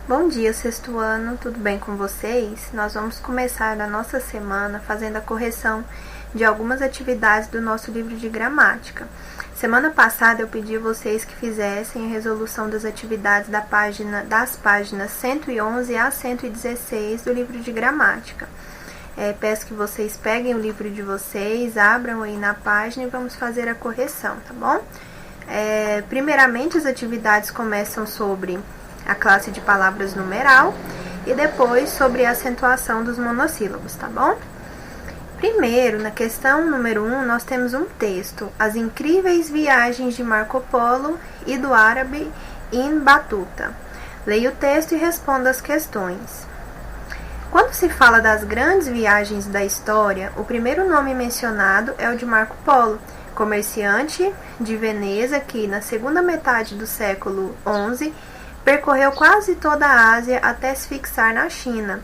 Bom dia, sexto ano, tudo bem com vocês? Nós vamos começar a nossa semana fazendo a correção de algumas atividades do nosso livro de gramática. Semana passada eu pedi a vocês que fizessem a resolução das atividades das páginas 111 a 116 do livro de gramática. Peço que vocês peguem o livro de vocês, abram aí na página e vamos fazer a correção, tá bom? Primeiramente, as atividades começam sobre a classe de palavras numeral e depois sobre a acentuação dos monossílabos, tá bom? Primeiro, na questão número 1, nós temos um texto, As Incríveis Viagens de Marco Polo e do Árabe Ibn Battuta. Leia o texto e responda as questões. Quando se fala das grandes viagens da história, o primeiro nome mencionado é o de Marco Polo, comerciante de Veneza que, na segunda metade do século XI, percorreu quase toda a Ásia até se fixar na China,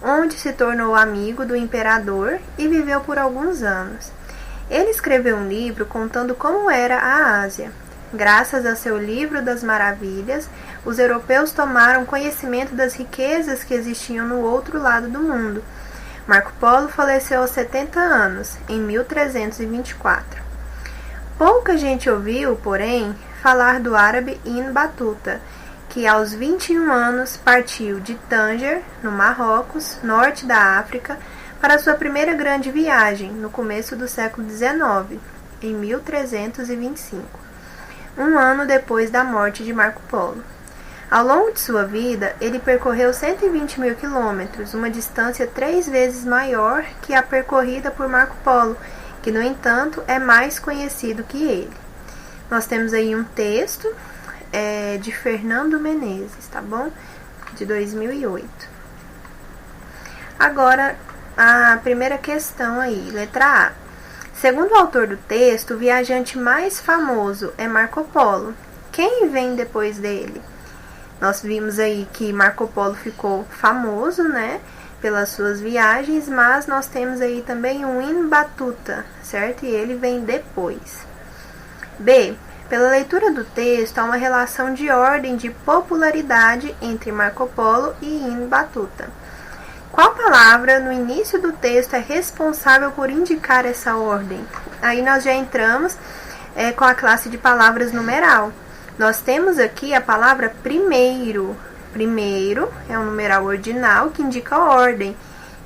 onde se tornou amigo do imperador e viveu por alguns anos. Ele escreveu um livro contando como era a Ásia. Graças a seu livro das maravilhas, os europeus tomaram conhecimento das riquezas que existiam no outro lado do mundo. Marco Polo faleceu aos 70 anos, em 1324. Pouca gente ouviu, porém, falar do árabe Ibn Battuta, que aos 21 anos partiu de Tanger, no Marrocos, norte da África, para sua primeira grande viagem, no começo do século XIX, em 1325, um ano depois da morte de Marco Polo. Ao longo de sua vida, ele percorreu 120 mil quilômetros, uma distância 3 vezes maior que a percorrida por Marco Polo, que, no entanto, é mais conhecido que ele. Nós temos aí um texto de Fernando Menezes, tá bom? De 2008. Agora, a primeira questão aí, letra A. Segundo o autor do texto, o viajante mais famoso é Marco Polo. Quem vem depois dele? Nós vimos aí que Marco Polo ficou famoso, né, pelas suas viagens, mas nós temos aí também o Ibn Battuta, certo? E ele vem depois. B. Pela leitura do texto, há uma relação de ordem de popularidade entre Marco Polo e Ibn Battuta. Qual palavra no início do texto é responsável por indicar essa ordem? Aí nós já entramos com a classe de palavras numeral. Nós temos aqui a palavra primeiro. Primeiro é um numeral ordinal que indica a ordem.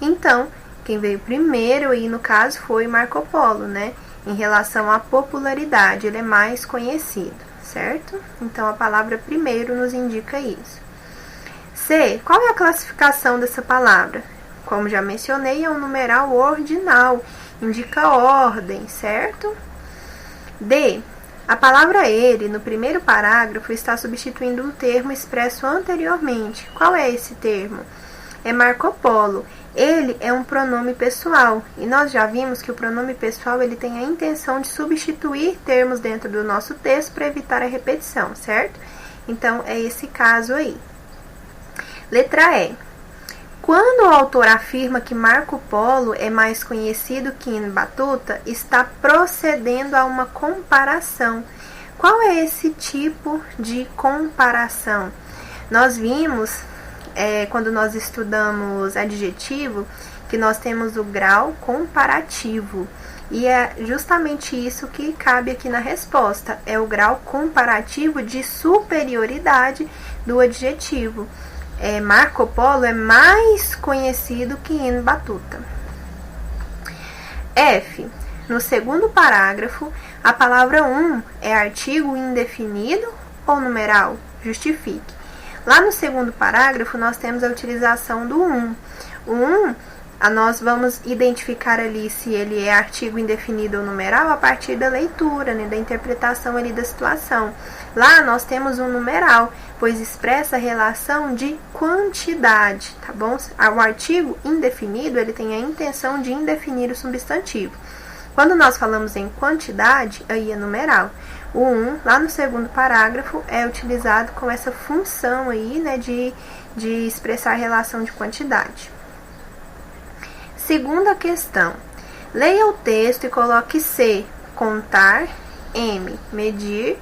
Então, quem veio primeiro aí no caso foi Marco Polo, né? Em relação à popularidade, ele é mais conhecido, certo? Então, a palavra primeiro nos indica isso. C. Qual é a classificação dessa palavra? Como já mencionei, é um numeral ordinal, indica ordem, certo? D. A palavra ele, no primeiro parágrafo, está substituindo um termo expresso anteriormente. Qual é esse termo? É Marco Polo. Ele é um pronome pessoal, e nós já vimos que o pronome pessoal ele tem a intenção de substituir termos dentro do nosso texto para evitar a repetição, certo? Então, é esse caso aí. Letra E. Quando o autor afirma que Marco Polo é mais conhecido que Ibn Battuta, está procedendo a uma comparação. Qual é esse tipo de comparação? Nós vimos, quando nós estudamos adjetivo, que nós temos o grau comparativo. E é justamente isso que cabe aqui na resposta. É o grau comparativo de superioridade do adjetivo. Marco Polo é mais conhecido que Ibn Battuta. F. No segundo parágrafo, a palavra é artigo indefinido ou numeral? Justifique. Lá no segundo parágrafo, nós temos a utilização do nós vamos identificar ali se ele é artigo indefinido ou numeral a partir da leitura, né, da interpretação ali da situação. Lá nós temos um numeral, pois expressa a relação de quantidade, tá bom? O artigo indefinido, ele tem a intenção de indefinir o substantivo. Quando nós falamos em quantidade, aí é numeral. O lá no segundo parágrafo, é utilizado com essa função aí, né, de expressar a relação de quantidade. Segunda questão. Leia o texto e coloque C, contar, M, medir,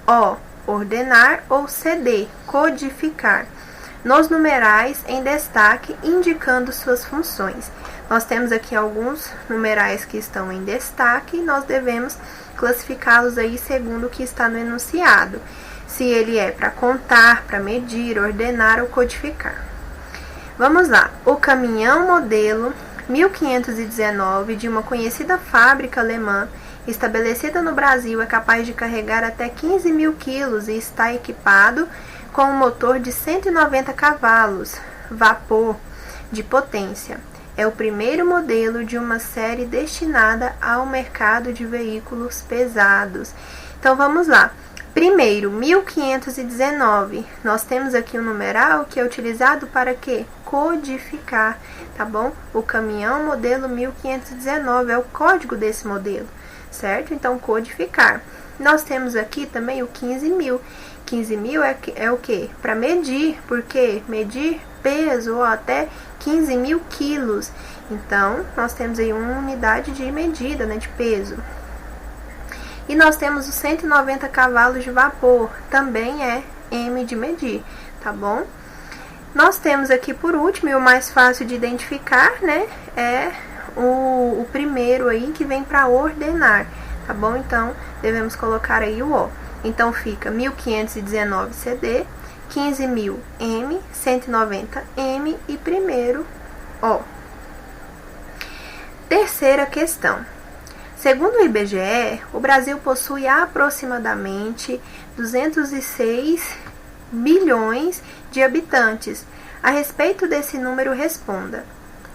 O, ordenar ou CD, codificar. nos numerais em destaque, indicando suas funções. Nós temos aqui alguns numerais que estão em destaque e nós devemos classificá-los aí segundo o que está no enunciado. Se ele é para contar, para medir, ordenar ou codificar. Vamos lá. O caminhão modelo 1519 de uma conhecida fábrica alemã estabelecida no Brasil é capaz de carregar até 15 mil quilos e está equipado com um motor de 190 cavalos, vapor de potência. É o primeiro modelo de uma série destinada ao mercado de veículos pesados. Então, vamos lá. Primeiro, 1519. Nós temos aqui um numeral que é utilizado para quê? Codificar, tá bom? O caminhão modelo 1519 é o código desse modelo, certo? Então, codificar. Nós temos aqui também o 15 mil. 15 mil é o quê? Para medir, porque medir peso ou até 15 mil quilos. Então, nós temos aí uma unidade de medida, né, de peso. E nós temos os 190 cavalos de vapor, também é M de medir, tá bom? Nós temos aqui por último, e o mais fácil de identificar, né, é o primeiro aí que vem para ordenar, tá bom? Então, devemos colocar aí o O. Então, fica 1519 CD, 15.000 M, 190 M e primeiro O. Terceira questão. Segundo o IBGE, o Brasil possui aproximadamente 206 bilhões de habitantes. A respeito desse número, responda.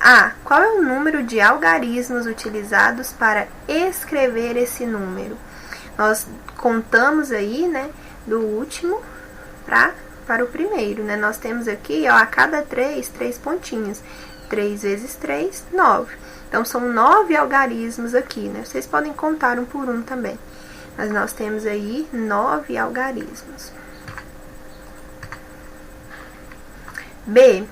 A. Qual é o número de algarismos utilizados para escrever esse número? Nós contamos aí, né, do último para o primeiro, né? Nós temos aqui, ó, a cada 3 pontinhos. 3 vezes 3, 9. Então, são 9 algarismos aqui, né? Vocês podem contar um por um também. Mas nós temos aí 9 algarismos. B.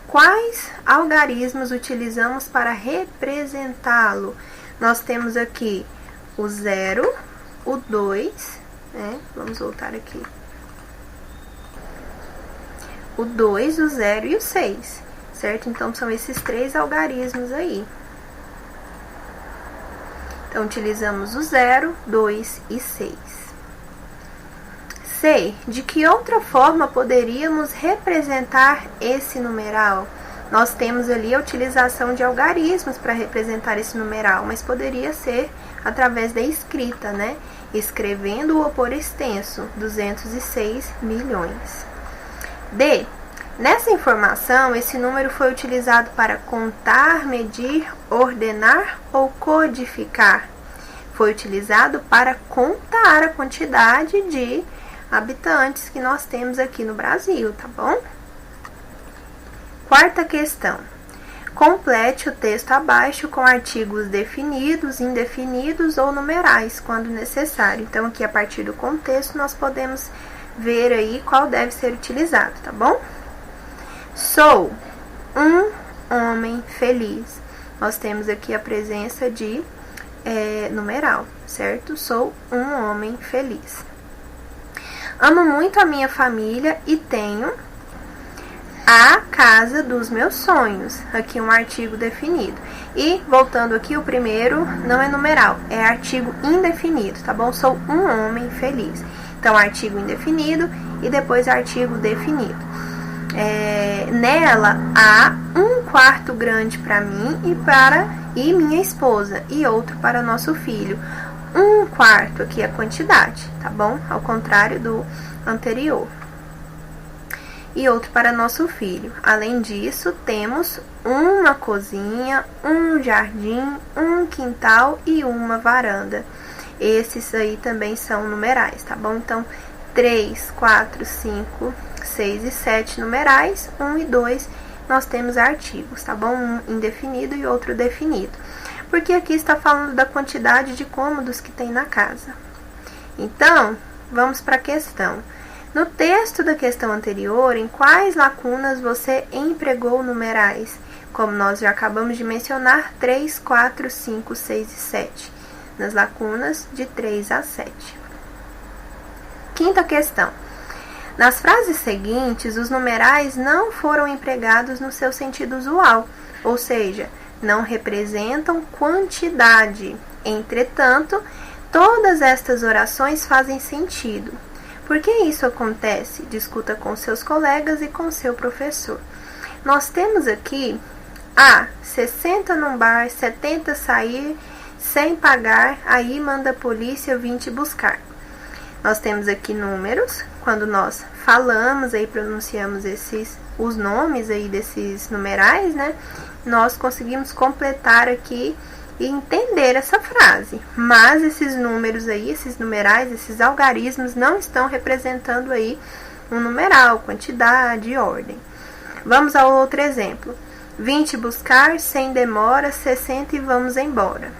Quais algarismos utilizamos para representá-lo? Nós temos aqui o 0, o 2, né? Vamos voltar aqui. O 2, o 0 e o 6, certo? Então, são esses 3 algarismos aí. Então, utilizamos o 0, 2 e 6. C. De que outra forma poderíamos representar esse numeral? Nós temos ali a utilização de algarismos para representar esse numeral, mas poderia ser através da escrita, né? Escrevendo-o por extenso, 206 milhões. D. Nessa informação, esse número foi utilizado para contar, medir, ordenar ou codificar? Foi utilizado para contar a quantidade de habitantes que nós temos aqui no Brasil, tá bom? Quarta questão. Complete o texto abaixo com artigos definidos, indefinidos ou numerais, quando necessário. Então, aqui a partir do contexto, nós podemos ver aí qual deve ser utilizado, tá bom? Sou um homem feliz. Nós temos aqui a presença de numeral, certo? Sou um homem feliz. Amo muito a minha família e tenho a casa dos meus sonhos. Aqui um artigo definido. E, voltando aqui, o primeiro não é numeral, é artigo indefinido, tá bom? Sou um homem feliz. Então, artigo indefinido e depois artigo definido. Nela há um quarto grande para mim e minha esposa e outro para nosso filho. Um quarto aqui é a quantidade, tá bom? Ao contrário do anterior. E outro para nosso filho. Além disso, temos uma cozinha, um jardim, um quintal e uma varanda. Esses aí também são numerais, tá bom? Então, 3, 4, 5, 6 e 7 numerais, 1 e 2 nós temos artigos, tá bom? Um indefinido e outro definido. Porque aqui está falando da quantidade de cômodos que tem na casa. Então, vamos para a questão. No texto da questão anterior, em quais lacunas você empregou numerais? Como nós já acabamos de mencionar, 3, 4, 5, 6 e 7. Nas lacunas de 3 a 7. Quinta questão. Nas frases seguintes, os numerais não foram empregados no seu sentido usual, ou seja, não representam quantidade. Entretanto, todas estas orações fazem sentido. Por que isso acontece? Discuta com seus colegas e com seu professor. Nós temos aqui 60 num bar, 70 sair, sem pagar, aí manda a polícia vir te buscar. Nós temos aqui números, quando nós falamos aí, pronunciamos os nomes aí desses numerais, né? Nós conseguimos completar aqui e entender essa frase. Mas esses números aí, esses numerais, esses algarismos não estão representando aí um numeral, quantidade e ordem. Vamos ao outro exemplo. 20 buscar, sem demora, 60 e vamos embora.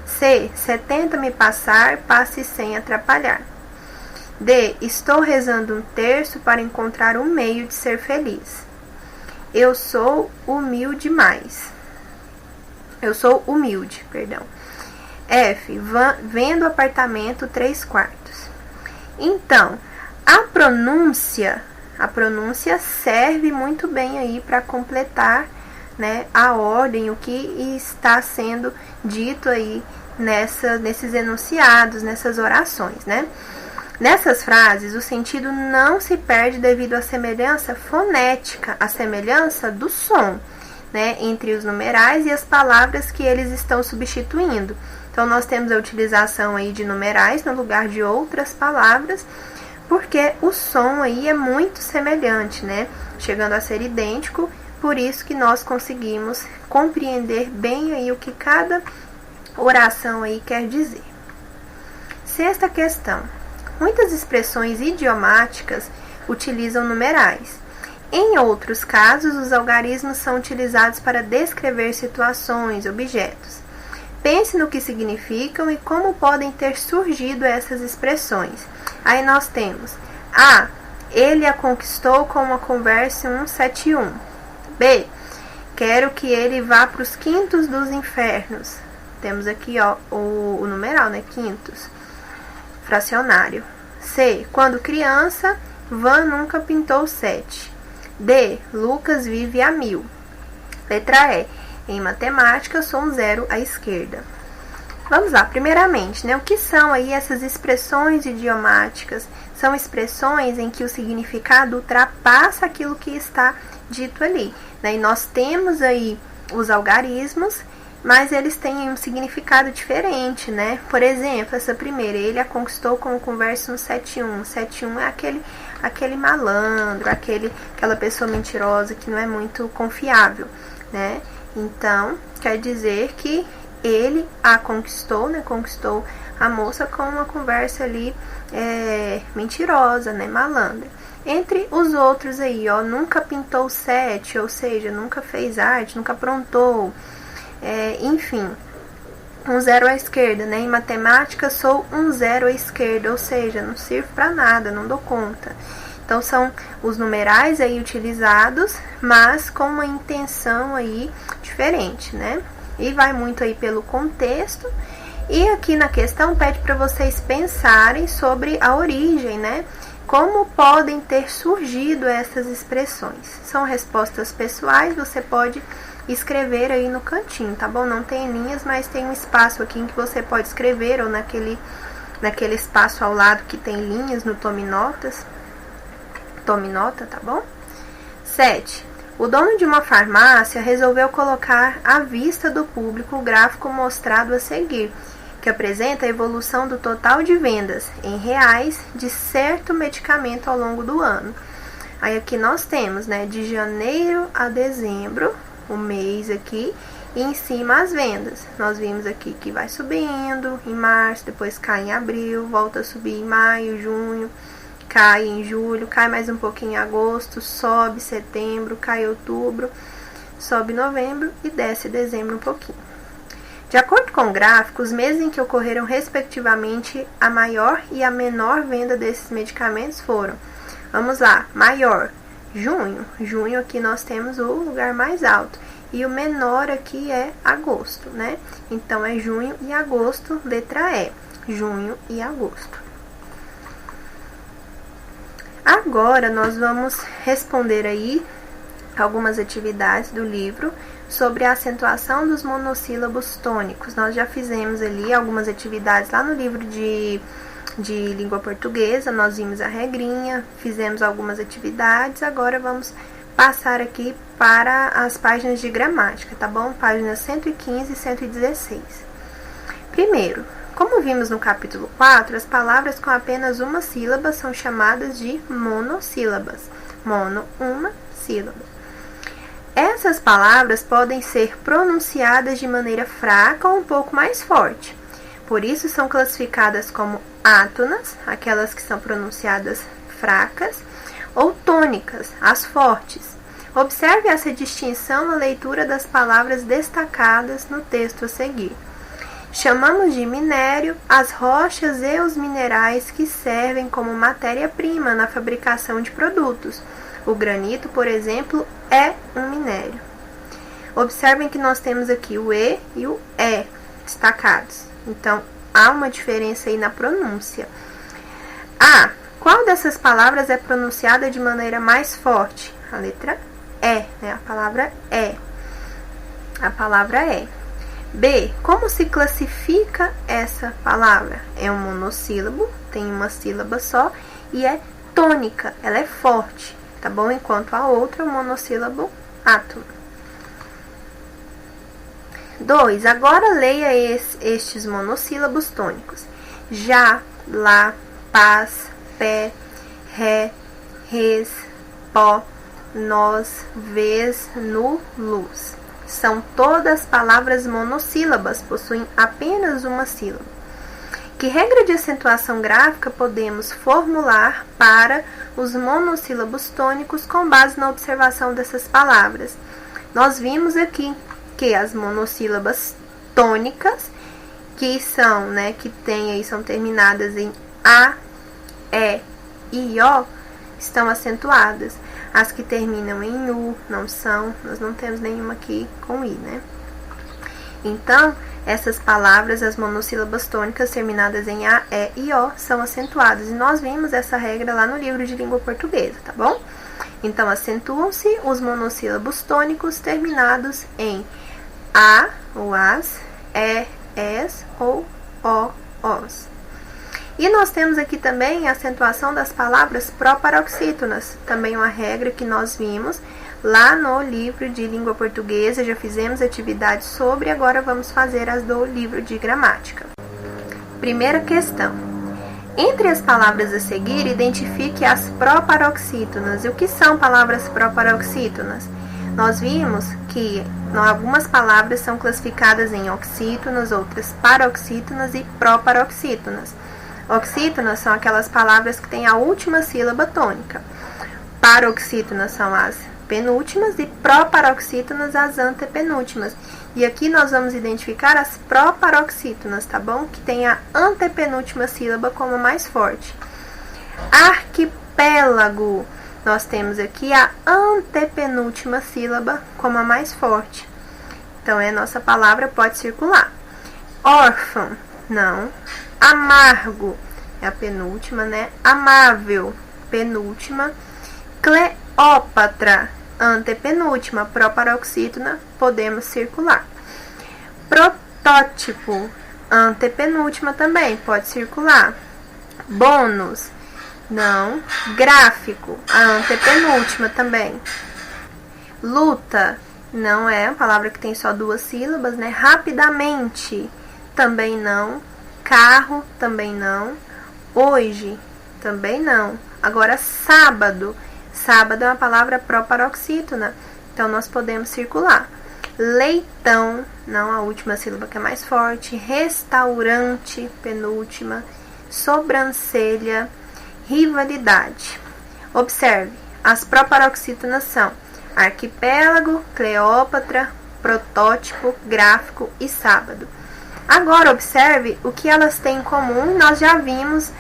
C. 70 me passar, passe sem atrapalhar. D. Estou rezando um terço para encontrar um meio de ser feliz. Eu sou humilde mais. Eu sou humilde, perdão. F. Vendo apartamento 3/4. Então, a pronúncia serve muito bem aí para completar, né, a ordem, o que está sendo dito aí nesses enunciados, nessas orações, né? Nessas frases, o sentido não se perde devido à semelhança fonética, a semelhança do som, né, entre os numerais e as palavras que eles estão substituindo. Então, nós temos a utilização aí de numerais no lugar de outras palavras, porque o som aí é muito semelhante, né, chegando a ser idêntico, por isso que nós conseguimos compreender bem aí o que cada oração aí quer dizer. Sexta questão. Muitas expressões idiomáticas utilizam numerais. Em outros casos, os algarismos são utilizados para descrever situações, objetos. Pense no que significam e como podem ter surgido essas expressões. Aí nós temos A. Ele a conquistou com uma conversa 171. B. Quero que ele vá para os quintos dos infernos. Temos aqui o numeral, né? Quintos. Fracionário. C. Quando criança, Van nunca pintou 7. D. Lucas vive a 1000. Letra E. Em matemática, sou um 0 à esquerda. Vamos lá, primeiramente, né? O que são aí essas expressões idiomáticas? São expressões em que o significado ultrapassa aquilo que está dito ali, né? E nós temos aí os algarismos, mas eles têm um significado diferente, né? Por exemplo, essa primeira, ele a conquistou com o converso no 71. 71 é aquele malandro, aquela pessoa mentirosa que não é muito confiável, né? Então, quer dizer que ele a conquistou, né? Conquistou a moça com uma conversa ali mentirosa, né? Malandra. Entre os outros aí, nunca pintou 7, ou seja, nunca fez arte, nunca aprontou. Enfim, um 0 à esquerda, né? Em matemática, sou um 0 à esquerda, ou seja, não sirvo para nada, não dou conta. Então, são os numerais aí utilizados, mas com uma intenção aí diferente, né? E vai muito aí pelo contexto. E aqui na questão pede para vocês pensarem sobre a origem, né? Como podem ter surgido essas expressões? São respostas pessoais, você pode escrever aí no cantinho, tá bom? Não tem linhas, mas tem um espaço aqui em que você pode escrever, ou naquele espaço ao lado que tem linhas no Tome Nota, tá bom? 7. O dono de uma farmácia resolveu colocar à vista do público o gráfico mostrado a seguir, que apresenta a evolução do total de vendas em reais de certo medicamento ao longo do ano. Aí aqui nós temos, né, de janeiro a dezembro, o mês aqui, e em cima as vendas. Nós vimos aqui que vai subindo em março, depois cai em abril, volta a subir em maio, junho, cai em julho, cai mais um pouquinho em agosto, sobe setembro, cai em outubro, sobe novembro e desce dezembro um pouquinho. De acordo com o gráfico, os meses em que ocorreram respectivamente a maior e a menor venda desses medicamentos foram, vamos lá, maior, junho. Junho aqui nós temos o lugar mais alto. E o menor aqui é agosto, né? Então, é junho e agosto, letra E. Junho e agosto. Agora, nós vamos responder aí algumas atividades do livro sobre a acentuação dos monossílabos tônicos. Nós já fizemos ali algumas atividades lá no livro de língua portuguesa, nós vimos a regrinha, fizemos algumas atividades, agora vamos passar aqui para as páginas de gramática, tá bom? Páginas 115 e 116. Primeiro, como vimos no capítulo 4, as palavras com apenas uma sílaba são chamadas de monossílabas. Mono, uma sílaba. Essas palavras podem ser pronunciadas de maneira fraca ou um pouco mais forte. Por isso, são classificadas como átonas, aquelas que são pronunciadas fracas, ou tônicas, as fortes. Observe essa distinção na leitura das palavras destacadas no texto a seguir. Chamamos de minério as rochas e os minerais que servem como matéria-prima na fabricação de produtos. O granito, por exemplo, é um minério. Observem que nós temos aqui o E e o E destacados. Então, há uma diferença aí na pronúncia. Qual dessas palavras é pronunciada de maneira mais forte? A letra E, né? A palavra é. A palavra é. B. Como se classifica essa palavra? É um monossílabo, tem uma sílaba só, e é tônica, ela é forte, tá bom? Enquanto a outra é um monossílabo átono. 2. Agora leia estes monossílabos tônicos. Já, lá, paz, pé, ré, res, pó, nós, vez, nu, luz. São todas palavras monossílabas, possuem apenas uma sílaba. Que regra de acentuação gráfica podemos formular para os monossílabos tônicos com base na observação dessas palavras? Nós vimos aqui que as monossílabas tônicas, que são, né, que tem aí, são terminadas em A, E e O, estão acentuadas. As que terminam em U não são, nós não temos nenhuma aqui com I, né? Então, essas palavras, as monossílabas tônicas terminadas em A, E e O, são acentuadas. E nós vimos essa regra lá no livro de língua portuguesa, tá bom? Então, acentuam-se os monossílabos tônicos terminados em A, ou As, E, Es ou O, Os. E nós temos aqui também a acentuação das palavras proparoxítonas, também uma regra que nós vimos lá no livro de língua portuguesa, já fizemos atividades sobre, agora vamos fazer as do livro de gramática. Primeira questão. Entre as palavras a seguir, identifique as proparoxítonas. E o que são palavras proparoxítonas? Nós vimos que algumas palavras são classificadas em oxítonas, outras paroxítonas e proparoxítonas. Oxítonas são aquelas palavras que têm a última sílaba tônica. Paroxítonas são as penúltimas e proparoxítonas as antepenúltimas. E aqui nós vamos identificar as proparoxítonas, tá bom? Que tem a antepenúltima sílaba como mais forte. Arquipélago, nós temos aqui a antepenúltima sílaba como a mais forte. Então, a nossa palavra pode circular. Órfão, não. Amargo, é a penúltima, né? Amável, penúltima. Cleópatra, antepenúltima. Proparoxítona, podemos circular. Protótipo, antepenúltima também, pode circular. Bônus, não. Gráfico, a antepenúltima também. Luta, não é a palavra que tem só duas sílabas, né? Rapidamente, também não. Carro, também não. Hoje, também não. Agora, sábado. Sábado é uma palavra proparoxítona, então nós podemos circular. Leitão, não, a última sílaba que é mais forte. Restaurante, penúltima. Sobrancelha. Rivalidade. Observe, as proparoxítonas são arquipélago, Cleópatra, protótipo, gráfico e sábado. Agora, observe o que elas têm em comum. Nós já vimos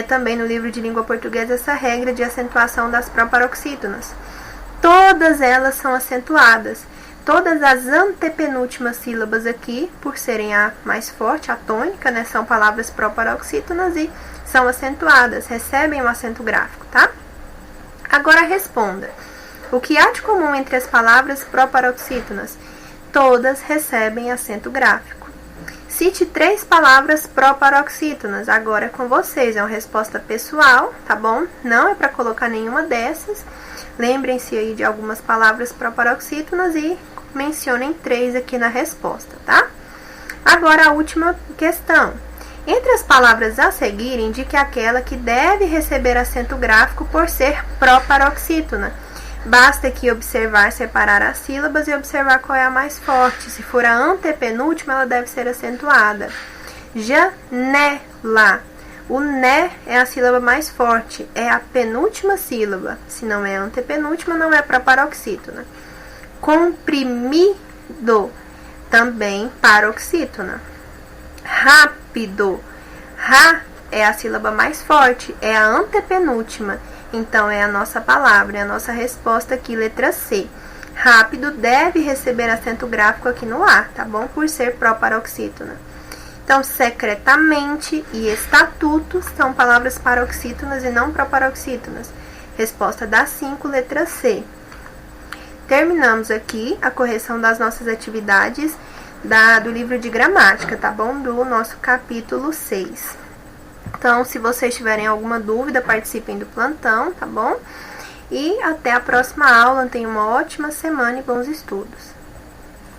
também no livro de língua portuguesa essa regra de acentuação das proparoxítonas. Todas elas são acentuadas. Todas as antepenúltimas sílabas aqui, por serem a mais forte, a tônica, né, são palavras proparoxítonas e são acentuadas, recebem um acento gráfico, tá? Agora responda. O que há de comum entre as palavras proparoxítonas? Todas recebem acento gráfico. Cite 3 palavras proparoxítonas. Agora é com vocês, é uma resposta pessoal, tá bom? Não é para colocar nenhuma dessas. Lembrem-se aí de algumas palavras proparoxítonas e mencionem 3 aqui na resposta, tá? Agora a última questão. Entre as palavras a seguir, indique aquela que deve receber acento gráfico por ser proparoxítona. Basta aqui observar, separar as sílabas e observar qual é a mais forte. Se for a antepenúltima, ela deve ser acentuada. Janela. O né é a sílaba mais forte, é a penúltima sílaba. Se não é a antepenúltima, não é proparoxítona. Comprimido, também paroxítona. Rápido. Ra é a sílaba mais forte, é a antepenúltima. Então, é a nossa palavra, é a nossa resposta aqui, letra C. Rápido deve receber acento gráfico aqui no A, tá bom? Por ser proparoxítona. Então, secretamente e estatuto são palavras paroxítonas e não proparoxítonas. Resposta da 5, letra C. Terminamos aqui a correção das nossas atividades do livro de gramática, tá bom? Do nosso capítulo 6. Então, se vocês tiverem alguma dúvida, participem do plantão, tá bom? E até a próxima aula. Tenham uma ótima semana e bons estudos.